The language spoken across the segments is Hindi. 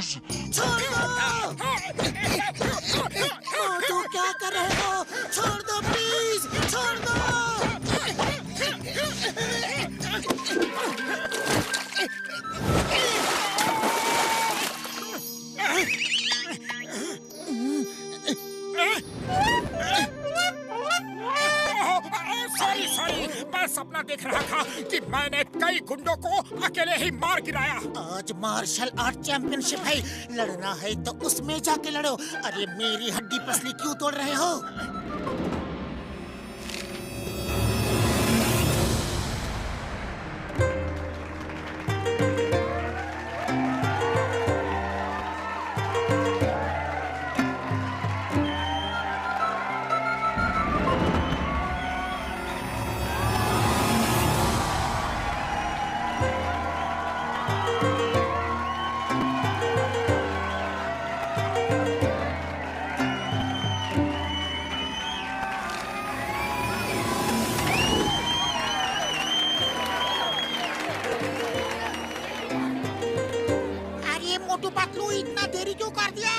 छोड़ दो। मोटू क्या कर रहे हो? छोड़ दो प्लीज, छोड़ दो। सॉरी, मैं सपना देख रहा था कि मैंने कई गुंडों को अकेले ही मार गिराया। आज मार्शल आर्ट चैंपियनशिप है, लड़ना है तो उसमें जाके लड़ो। अरे मेरी हड्डी पसली क्यों तोड़ रहे हो? मोटू पतलू इतना देरी क्यों कर दिया?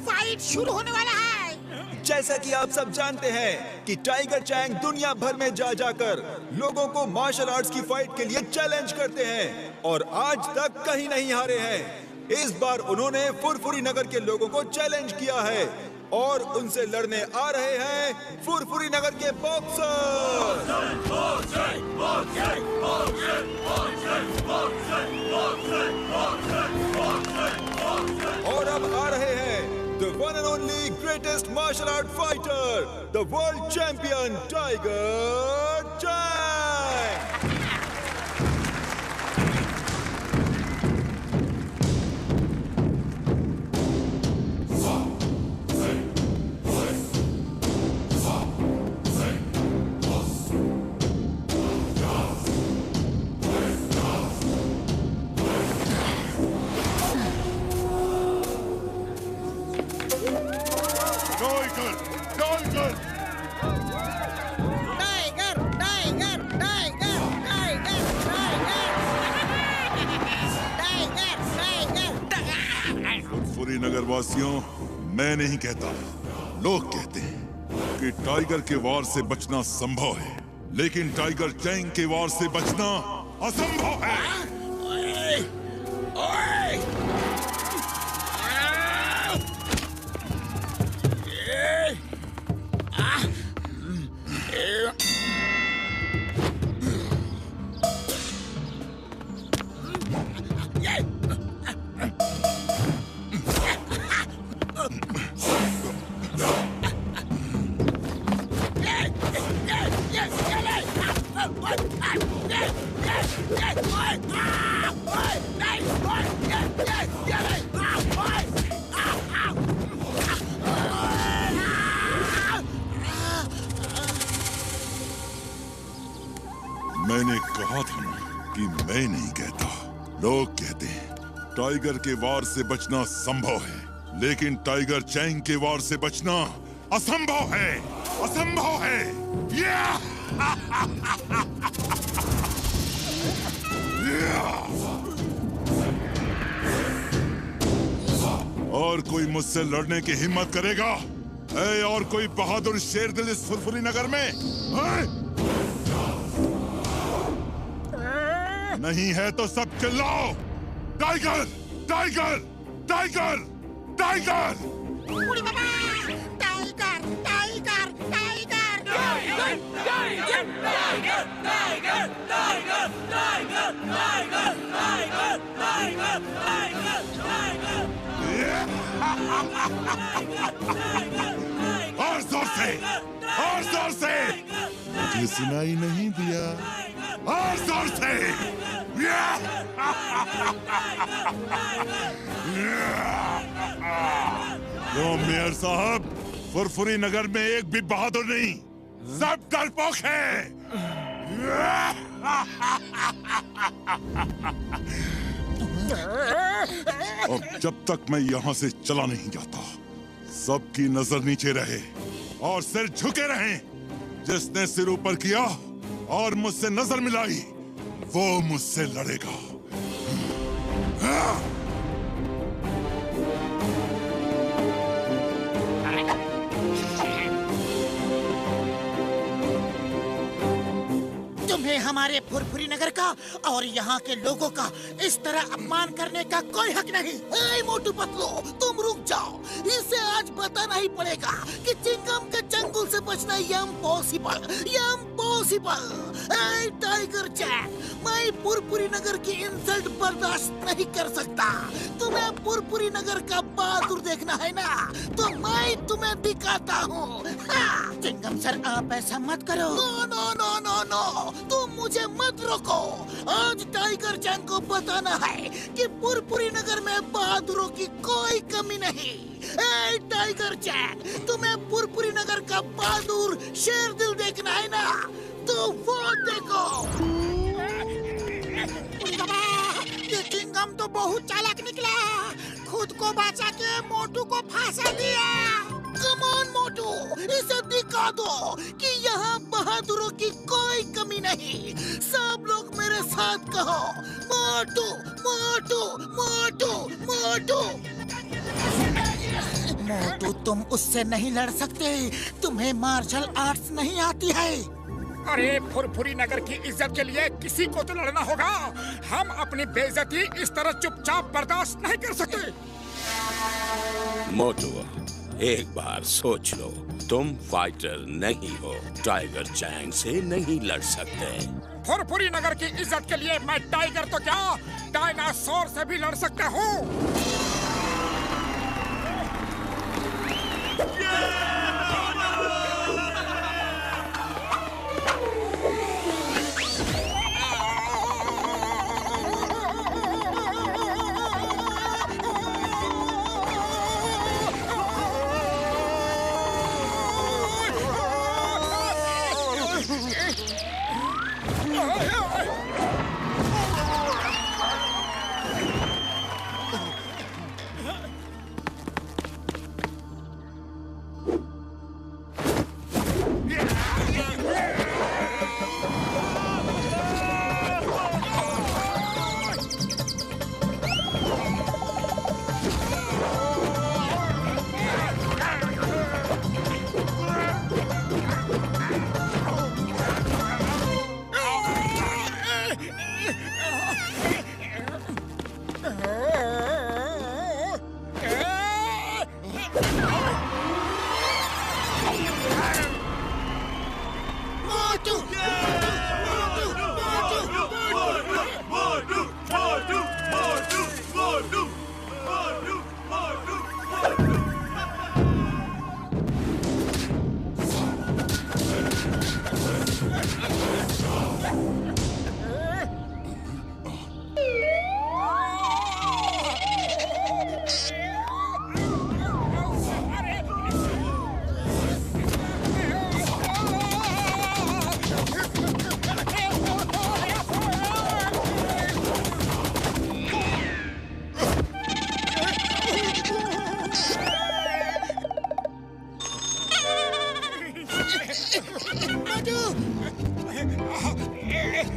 फाइट शुरू होने वाला है। जैसा कि आप सब जानते हैं कि टाइगर चैंग दुनिया भर में जा जाकर लोगों को मार्शल आर्ट्स की फाइट के लिए चैलेंज करते हैं और आज तक कहीं नहीं हारे हैं। इस बार उन्होंने फुरफुरी नगर के लोगों को चैलेंज किया है और उनसे लड़ने आ रहे हैं फुरफुरी नगर के बॉक्सर। और अब आ रहे हैं the one and only greatest martial art fighter, the world champion Tiger Chang. Furfuri नगर वासियों, मैं नहीं कहता, लोग कहते हैं कि टाइगर के वार से बचना संभव है, लेकिन टाइगर चैंग के वार से बचना असंभव है। मैंने कहा था ना कि मैं नहीं कहता, लोग कहते हैं टाइगर के वार से बचना संभव है, लेकिन टाइगर चैंग के वार से बचना असंभव है, असंभव है। और कोई मुझसे लड़ने की हिम्मत करेगा? है और कोई बहादुर शेर दिल इस फुरफुरी नगर में? है? नहीं है तो सब चिल्लाओ, टाइगर, टाइगर, टाइगर, टाइगर! उड़ी बाबा! Tiger, tiger, tiger! Tiger, tiger, tiger, tiger, tiger, tiger, tiger, tiger, tiger! और जोर से, और जोर से! मुझे सुनाई नहीं दिया, और जोर से! तो मेयर साहब, फुरफुरी नगर में एक भी बहादुर नहीं, सब डरपोक हैं। अब जब तक मैं यहाँ से चला नहीं जाता, सबकी नजर नीचे रहे और सिर झुके रहे। जिसने सिर ऊपर किया और मुझसे नजर मिलाई, वो मुझसे लड़ेगा। हमारे फुरफुरी नगर का और यहाँ के लोगों का इस तरह अपमान करने का कोई हक नहीं। ए मोटू पतलू, तुम रुक जाओ। इसे आज बताना ही पड़ेगा कि चिंगम के चंगुल से बचना इम्पॉसिबल। ए टाइगर चैंग, मैं फुरफुरी नगर की इंसल्ट बर्दाश्त नहीं कर सकता। तुम्हें फुरफुरी नगर का बहादुर देखना है ना, तो मैं तुम्हें दिखाता हूँ। चिंगम सर, आप ऐसा मत करो। नो, तुम मुझे मत रोको। आज टाइगर चैंग को बताना है कि फुरफुरी नगर में बहादुरों की कोई कमी नहीं। ए टाइगर चैंग, तुम्हें फुरफुरी नगर का बहादुर शेरदिल देखना है ना, तो वो देखो। ये चिंगम तो बहुत चालाक निकला, खुद को बचा के मोटू को फांसा दिया। कम ऑन मोटू, इसे दिखा दो कि यहाँ बहादुरों की कोई कमी नहीं। सब लोग मेरे साथ कहो, मोटू मोटू मोटू मोटू। मोटू, तुम उससे नहीं लड़ सकते, तुम्हें मार्शल आर्ट्स नहीं आती है। अरे फुरफुरी नगर की इज्जत के लिए किसी को तो लड़ना होगा। हम अपनी बेइज्जती इस तरह चुपचाप बर्दाश्त नहीं कर सकते। मोटू, एक बार सोच लो, तुम फाइटर नहीं हो, टाइगर चैंग से नहीं लड़ सकते। फुरफुरी नगर की इज्जत के लिए मैं टाइगर तो क्या, डायनासोर से भी लड़ सकता हूँ।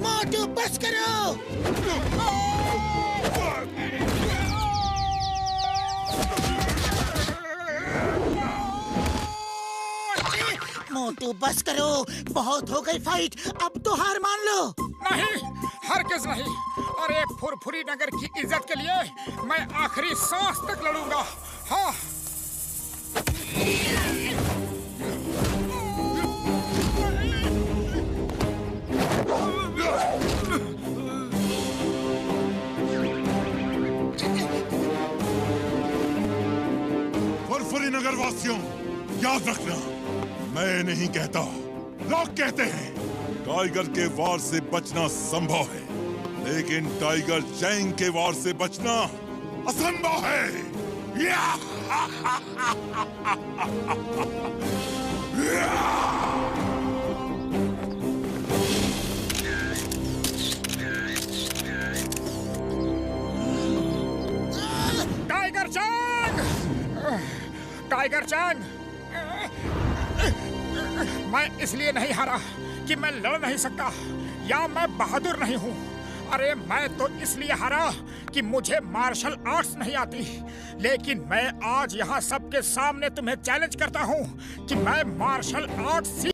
मोटू बस करो। मोटू बस करो, बहुत हो गई फाइट, अब तो हार मान लो। नहीं, हरगिज नहीं। अरे फुरफुरी नगर की इज्जत के लिए मैं आखिरी सांस तक लड़ूंगा। हाँ। फुरफुरी नगर वासियों, याद रखना, मैं नहीं कहता, लोग कहते हैं टाइगर के वार से बचना संभव है, लेकिन टाइगर चैंग के वार से बचना असंभव है। Tiger Chang! Tiger Chang! मैं इसलिए नहीं हारा कि मैं लड़ नहीं सकता या मैं बहादुर नहीं हूँ। अरे मैं तो इसलिए हारा कि मुझे मार्शल आर्ट्स नहीं आती। लेकिन मैं आज यहाँ सबके सामने तुम्हें चैलेंज करता हूँ कि मैं मार्शल आर्ट्स